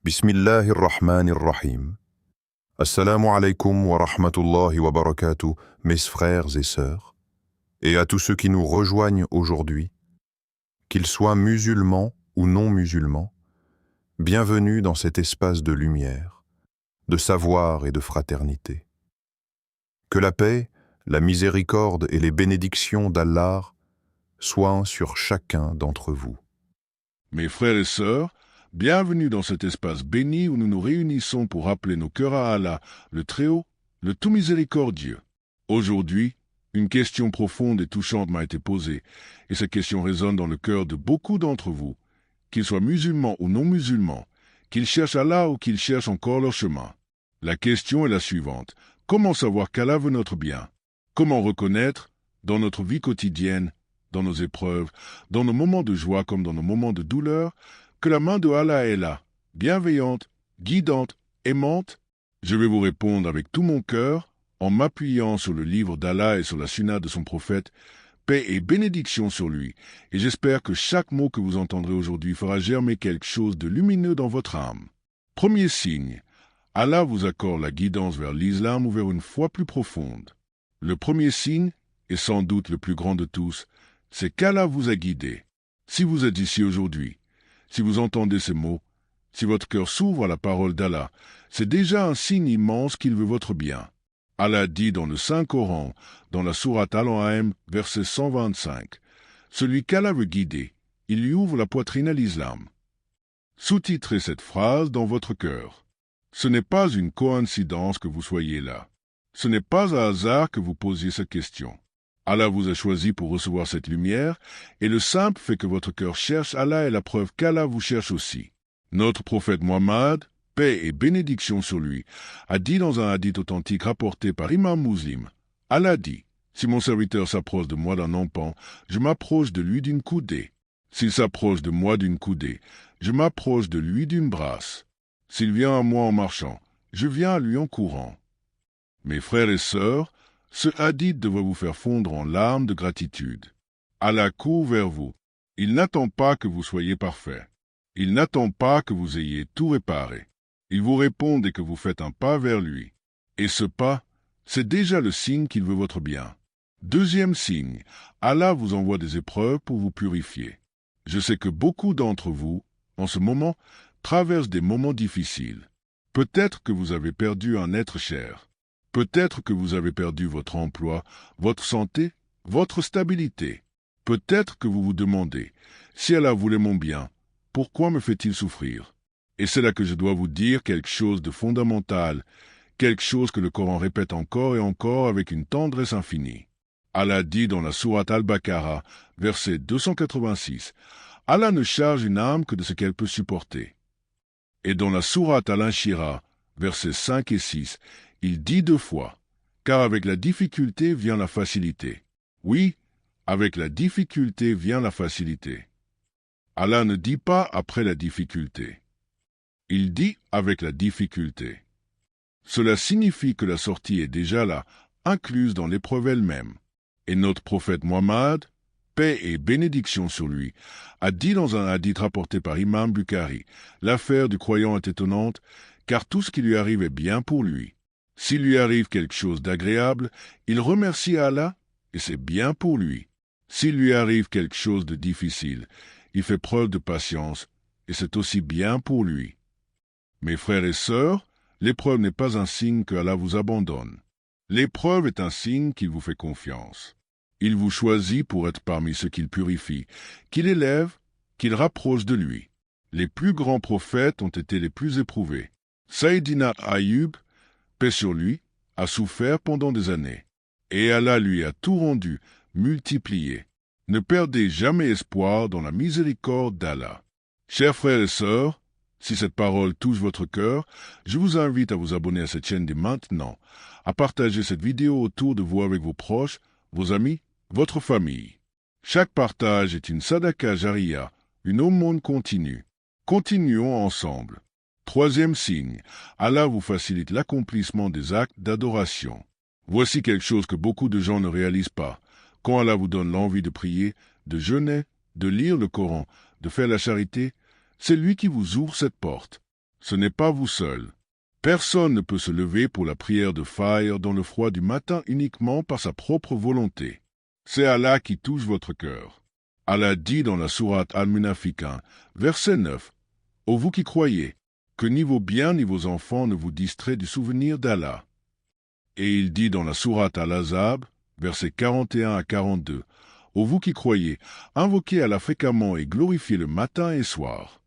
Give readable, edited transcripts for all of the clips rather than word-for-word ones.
Bismillahirrahmanirrahim. Assalamu alaikum wa rahmatullahi wa barakatuh, mes frères et sœurs, et à tous ceux qui nous rejoignent aujourd'hui, qu'ils soient musulmans ou non musulmans, bienvenue dans cet espace de lumière, de savoir et de fraternité. Que la paix, la miséricorde et les bénédictions d'Allah soient sur chacun d'entre vous. Mes frères et sœurs, bienvenue dans cet espace béni où nous nous réunissons pour rappeler nos cœurs à Allah, le Très-Haut, le Tout Miséricordieux. Aujourd'hui, une question profonde et touchante m'a été posée, et cette question résonne dans le cœur de beaucoup d'entre vous, qu'ils soient musulmans ou non musulmans, qu'ils cherchent Allah ou qu'ils cherchent encore leur chemin. La question est la suivante: comment savoir qu'Allah veut notre bien? Comment reconnaître, dans notre vie quotidienne, dans nos épreuves, dans nos moments de joie comme dans nos moments de douleur, que la main de Allah est là, bienveillante, guidante, aimante? Je vais vous répondre avec tout mon cœur, en m'appuyant sur le livre d'Allah et sur la sunna de son prophète, paix et bénédiction sur lui, et j'espère que chaque mot que vous entendrez aujourd'hui fera germer quelque chose de lumineux dans votre âme. Premier signe, Allah vous accorde la guidance vers l'islam ou vers une foi plus profonde. Le premier signe, et sans doute le plus grand de tous, c'est qu'Allah vous a guidé. Si vous êtes ici aujourd'hui, si vous entendez ces mots, si votre cœur s'ouvre à la parole d'Allah, c'est déjà un signe immense qu'il veut votre bien. Allah dit dans le Saint-Coran, dans la sourate Al-An'am, verset 125, « Celui qu'Allah veut guider, il lui ouvre la poitrine à l'islam. » Sous-titrez cette phrase dans votre cœur. Ce n'est pas une coïncidence que vous soyez là. Ce n'est pas un hasard que vous posiez cette question. Allah vous a choisi pour recevoir cette lumière, et le simple fait que votre cœur cherche Allah est la preuve qu'Allah vous cherche aussi. Notre prophète Muhammad, paix et bénédiction sur lui, a dit dans un hadith authentique rapporté par Imam Muslim, Allah dit, « Si mon serviteur s'approche de moi d'un empan, je m'approche de lui d'une coudée. S'il s'approche de moi d'une coudée, je m'approche de lui d'une brasse. S'il vient à moi en marchant, je viens à lui en courant. » Mes frères et sœurs, ce hadith devrait vous faire fondre en larmes de gratitude. Allah court vers vous. Il n'attend pas que vous soyez parfait. Il n'attend pas que vous ayez tout réparé. Il vous répond dès que vous faites un pas vers lui. Et ce pas, c'est déjà le signe qu'il veut votre bien. Deuxième signe, Allah vous envoie des épreuves pour vous purifier. Je sais que beaucoup d'entre vous, en ce moment, traversent des moments difficiles. Peut-être que vous avez perdu un être cher. Peut-être que vous avez perdu votre emploi, votre santé, votre stabilité. Peut-être que vous vous demandez, si Allah voulait mon bien, pourquoi me fait-il souffrir? Et c'est là que je dois vous dire quelque chose de fondamental, quelque chose que le Coran répète encore et encore avec une tendresse infinie. Allah dit dans la sourate Al-Baqarah, verset 286, « Allah ne charge une âme que de ce qu'elle peut supporter. » Et dans la sourate Al-Inshirah, versets 5 et 6, il dit 2 fois, « Car avec la difficulté vient la facilité. » Oui, avec la difficulté vient la facilité. Allah ne dit pas après la difficulté. Il dit avec la difficulté. Cela signifie que la sortie est déjà là, incluse dans l'épreuve elle-même. Et notre prophète Muhammad, paix et bénédiction sur lui, a dit dans un hadith rapporté par Imam Bukhari, « L'affaire du croyant est étonnante, car tout ce qui lui arrive est bien pour lui. S'il lui arrive quelque chose d'agréable, il remercie Allah, et c'est bien pour lui. S'il lui arrive quelque chose de difficile, il fait preuve de patience, et c'est aussi bien pour lui. » Mes frères et sœurs, l'épreuve n'est pas un signe que Allah vous abandonne. L'épreuve est un signe qu'il vous fait confiance. Il vous choisit pour être parmi ceux qu'il purifie, qu'il élève, qu'il rapproche de lui. Les plus grands prophètes ont été les plus éprouvés. Sayyidina Ayyub, paix sur lui, a souffert pendant des années. Et Allah lui a tout rendu, multiplié. Ne perdez jamais espoir dans la miséricorde d'Allah. Chers frères et sœurs, si cette parole touche votre cœur, je vous invite à vous abonner à cette chaîne dès maintenant, à partager cette vidéo autour de vous avec vos proches, vos amis, votre famille. Chaque partage est une sadaka jariya, une aumône continue. Continuons ensemble. Troisième signe, Allah vous facilite l'accomplissement des actes d'adoration. Voici quelque chose que beaucoup de gens ne réalisent pas. Quand Allah vous donne l'envie de prier, de jeûner, de lire le Coran, de faire la charité, c'est lui qui vous ouvre cette porte. Ce n'est pas vous seul. Personne ne peut se lever pour la prière de Fajr dans le froid du matin uniquement par sa propre volonté. C'est Allah qui touche votre cœur. Allah dit dans la sourate Al-Munafiqun, verset 9, « Ô vous qui croyez, que ni vos biens ni vos enfants ne vous distraient du souvenir d'Allah. » Et il dit dans la sourate Al-Ahzab, versets 41 à 42, « Ô vous qui croyez, invoquez Allah fréquemment et glorifiez le matin et soir. »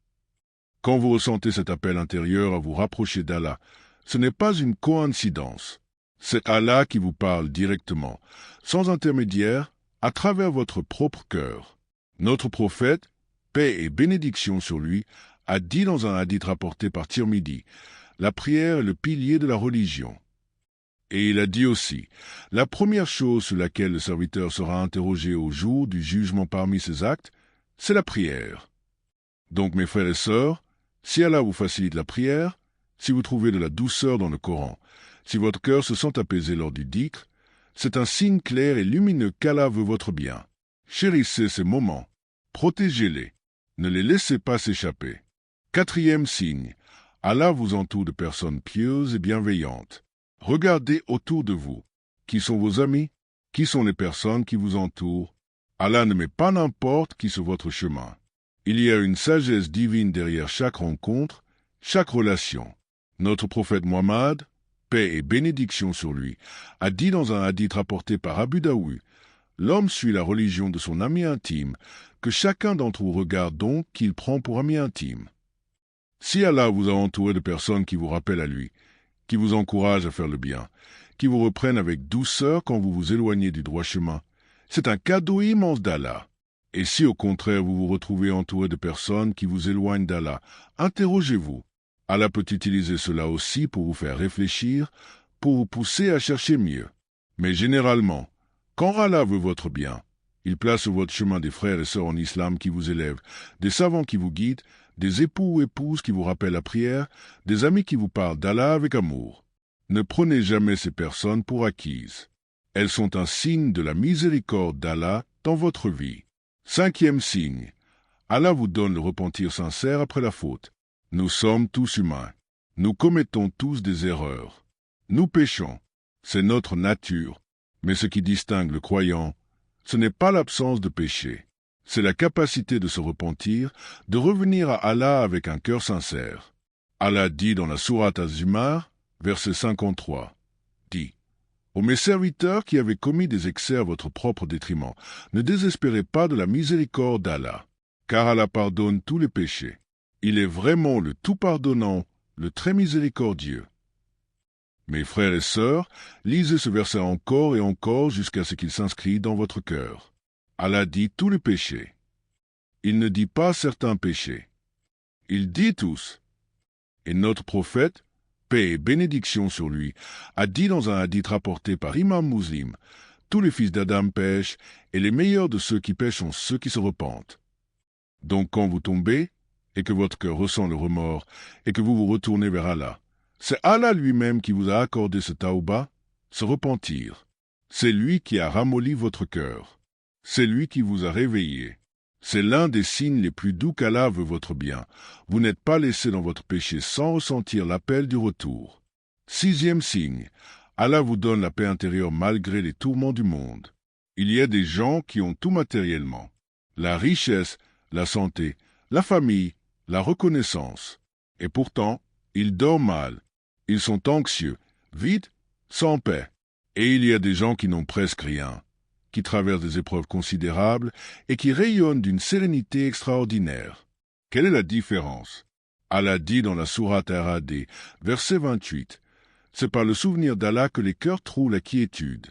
Quand vous ressentez cet appel intérieur à vous rapprocher d'Allah, ce n'est pas une coïncidence. C'est Allah qui vous parle directement, sans intermédiaire, à travers votre propre cœur. Notre prophète, paix et bénédiction sur lui, a dit dans un hadith rapporté par Tirmidhi, « La prière est le pilier de la religion. » Et il a dit aussi, « La première chose sur laquelle le serviteur sera interrogé au jour du jugement parmi ses actes, c'est la prière. » Donc, mes frères et sœurs, si Allah vous facilite la prière, si vous trouvez de la douceur dans le Coran, si votre cœur se sent apaisé lors du dhikr, c'est un signe clair et lumineux qu'Allah veut votre bien. Chérissez ces moments, protégez-les, ne les laissez pas s'échapper. Quatrième signe, Allah vous entoure de personnes pieuses et bienveillantes. Regardez autour de vous. Qui sont vos amis? Qui sont les personnes qui vous entourent? Allah ne met pas n'importe qui sur votre chemin. Il y a une sagesse divine derrière chaque rencontre, chaque relation. Notre prophète Muhammad, paix et bénédiction sur lui, a dit dans un hadith rapporté par Abu Daoud, « L'homme suit la religion de son ami intime, que chacun d'entre vous regarde donc qu'il prend pour ami intime. » Si Allah vous a entouré de personnes qui vous rappellent à lui, qui vous encouragent à faire le bien, qui vous reprennent avec douceur quand vous vous éloignez du droit chemin, c'est un cadeau immense d'Allah. Et si au contraire vous vous retrouvez entouré de personnes qui vous éloignent d'Allah, interrogez-vous. Allah peut utiliser cela aussi pour vous faire réfléchir, pour vous pousser à chercher mieux. Mais généralement, quand Allah veut votre bien, il place sur votre chemin des frères et sœurs en islam qui vous élèvent, des savants qui vous guident, des époux ou épouses qui vous rappellent la prière, des amis qui vous parlent d'Allah avec amour. Ne prenez jamais ces personnes pour acquises. Elles sont un signe de la miséricorde d'Allah dans votre vie. Cinquième signe, Allah vous donne le repentir sincère après la faute. Nous sommes tous humains. Nous commettons tous des erreurs. Nous péchons. C'est notre nature. Mais ce qui distingue le croyant, ce n'est pas l'absence de péché. C'est la capacité de se repentir, de revenir à Allah avec un cœur sincère. Allah dit dans la sourate Az-Zumar, verset 53, dit, « Ô mes serviteurs qui avez commis des excès à votre propre détriment, ne désespérez pas de la miséricorde d'Allah, car Allah pardonne tous les péchés. Il est vraiment le tout-pardonnant, le très miséricordieux. » Mes frères et sœurs, lisez ce verset encore et encore jusqu'à ce qu'il s'inscrit dans votre cœur. Allah dit tous les péchés. Il ne dit pas certains péchés. Il dit tous. Et notre prophète, paix et bénédiction sur lui, a dit dans un hadith rapporté par Imam Muslim, « Tous les fils d'Adam pêchent, et les meilleurs de ceux qui pêchent sont ceux qui se repentent. » Donc quand vous tombez, et que votre cœur ressent le remords, et que vous vous retournez vers Allah, c'est Allah lui-même qui vous a accordé ce tauba, ce repentir. C'est lui qui a ramolli votre cœur. C'est lui qui vous a réveillé. C'est l'un des signes les plus doux qu'Allah veut votre bien. Vous n'êtes pas laissé dans votre péché sans ressentir l'appel du retour. Sixième signe, Allah vous donne la paix intérieure malgré les tourments du monde. Il y a des gens qui ont tout matériellement. La richesse, la santé, la famille, la reconnaissance. Et pourtant, ils dorment mal. Ils sont anxieux, vides, sans paix. Et il y a des gens qui n'ont presque rien, qui traversent des épreuves considérables et qui rayonnent d'une sérénité extraordinaire. Quelle est la différence? Allah dit dans la sourate Ar-Ra'd, verset 28, « C'est par le souvenir d'Allah que les cœurs trouvent la quiétude. »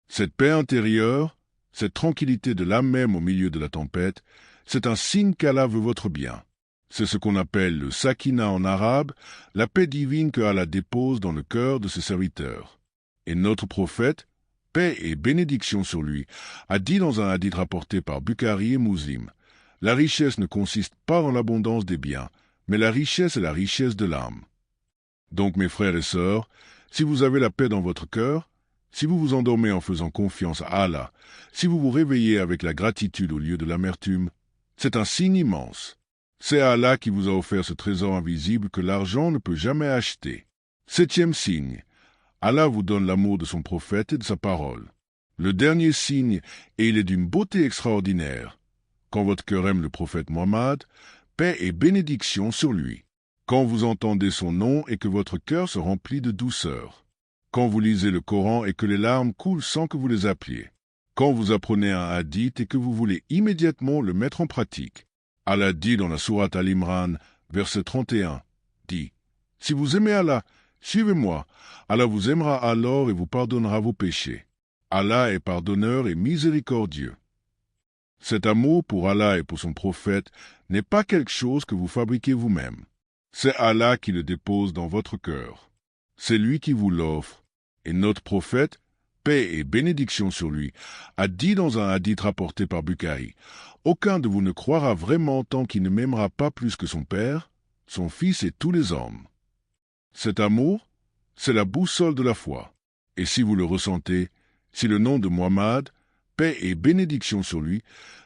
Cette paix intérieure, cette tranquillité de l'âme même au milieu de la tempête, c'est un signe qu'Allah veut votre bien. C'est ce qu'on appelle le sakina en arabe, la paix divine que Allah dépose dans le cœur de ses serviteurs. Et notre prophète, paix et bénédiction sur lui, a dit dans un hadith rapporté par Bukhari et Muslim, « La richesse ne consiste pas en l'abondance des biens, mais la richesse est la richesse de l'âme. » Donc mes frères et sœurs, si vous avez la paix dans votre cœur, si vous vous endormez en faisant confiance à Allah, si vous vous réveillez avec la gratitude au lieu de l'amertume, c'est un signe immense. C'est Allah qui vous a offert ce trésor invisible que l'argent ne peut jamais acheter. 7e signe. Allah vous donne l'amour de son prophète et de sa parole. Le dernier signe, et il est d'une beauté extraordinaire. Quand votre cœur aime le prophète Mohammed, paix et bénédiction sur lui. Quand vous entendez son nom et que votre cœur se remplit de douceur. Quand vous lisez le Coran et que les larmes coulent sans que vous les appeliez. Quand vous apprenez un hadith et que vous voulez immédiatement le mettre en pratique. Allah dit dans la sourate Al-Imran, verset 31, dit « Si vous aimez Allah, suivez-moi. Allah vous aimera alors et vous pardonnera vos péchés. Allah est pardonneur et miséricordieux. » Cet amour pour Allah et pour son prophète n'est pas quelque chose que vous fabriquez vous-même. C'est Allah qui le dépose dans votre cœur. C'est lui qui vous l'offre. Et notre prophète, paix et bénédiction sur lui, a dit dans un hadith rapporté par Bukhari, « Aucun de vous ne croira vraiment tant qu'il ne m'aimera pas plus que son père, son fils et tous les hommes. » Cet amour, c'est la boussole de la foi. Et si vous le ressentez, si le nom de Mohammed, paix et bénédiction sur lui,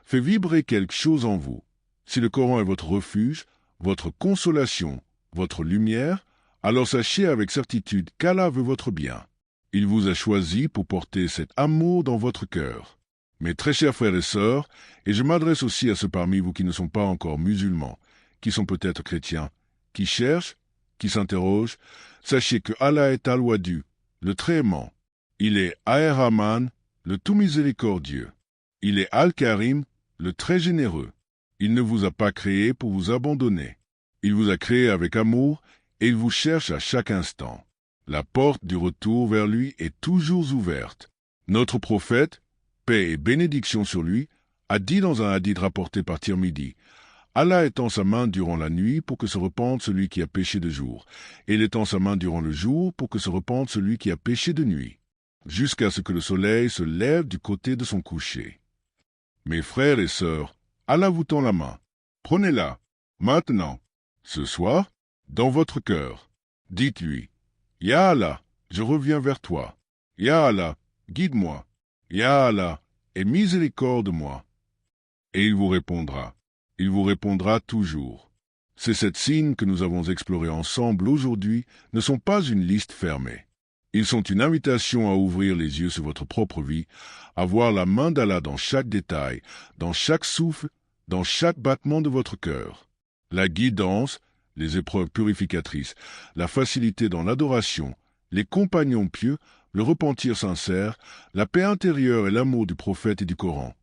fait vibrer quelque chose en vous, si le Coran est votre refuge, votre consolation, votre lumière, alors sachez avec certitude qu'Allah veut votre bien. Il vous a choisi pour porter cet amour dans votre cœur. Mes très chers frères et sœurs, et je m'adresse aussi à ceux parmi vous qui ne sont pas encore musulmans, qui sont peut-être chrétiens, qui cherchent, qui s'interrogent, sachez que Allah est Al-Wadu, le très aimant. Il est Ar-Rahman, le tout miséricordieux. Il est Al-Karim, le très généreux. Il ne vous a pas créé pour vous abandonner. Il vous a créé avec amour et il vous cherche à chaque instant. La porte du retour vers lui est toujours ouverte. Notre prophète, paix et bénédiction sur lui, a dit dans un hadith rapporté par Tirmidhi, « Allah étend sa main durant la nuit pour que se repente celui qui a péché de jour, et il étend sa main durant le jour pour que se repente celui qui a péché de nuit, jusqu'à ce que le soleil se lève du côté de son coucher. » Mes frères et sœurs, Allah vous tend la main. Prenez-la, maintenant, ce soir, dans votre cœur. Dites-lui, « Ya Allah, je reviens vers toi. Ya Allah, guide-moi. Ya Allah, aie miséricorde de moi. » Et il vous répondra. Il vous répondra toujours. Ces 7 signes que nous avons explorés ensemble aujourd'hui ne sont pas une liste fermée. Ils sont une invitation à ouvrir les yeux sur votre propre vie, à voir la main d'Allah dans chaque détail, dans chaque souffle, dans chaque battement de votre cœur. La guidance, les épreuves purificatrices, la facilité dans l'adoration, les compagnons pieux, le repentir sincère, la paix intérieure et l'amour du prophète et du Coran.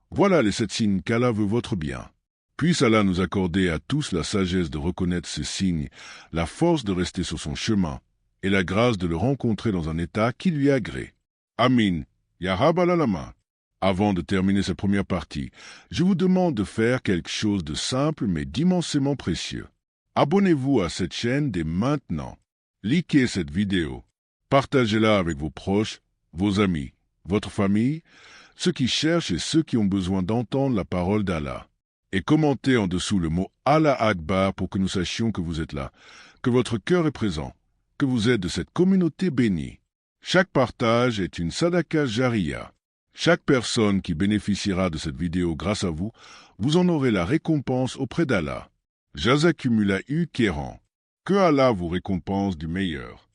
Voilà les 7 signes qu'Allah veut votre bien. Puisse Allah nous accorder à tous la sagesse de reconnaître ces signes, la force de rester sur son chemin, et la grâce de le rencontrer dans un état qui lui agrée. Amin. Ya Rabbal Alamin. Avant de terminer cette première partie, je vous demande de faire quelque chose de simple mais d'immensément précieux. Abonnez-vous à cette chaîne dès maintenant. Likez cette vidéo. Partagez-la avec vos proches, vos amis, votre famille, ceux qui cherchent et ceux qui ont besoin d'entendre la parole d'Allah. Et commentez en dessous le mot Allah Akbar pour que nous sachions que vous êtes là, que votre cœur est présent, que vous êtes de cette communauté bénie. Chaque partage est une sadaqa jariya. Chaque personne qui bénéficiera de cette vidéo grâce à vous, vous en aurez la récompense auprès d'Allah. Jazakumullahu khairan. Que Allah vous récompense du meilleur.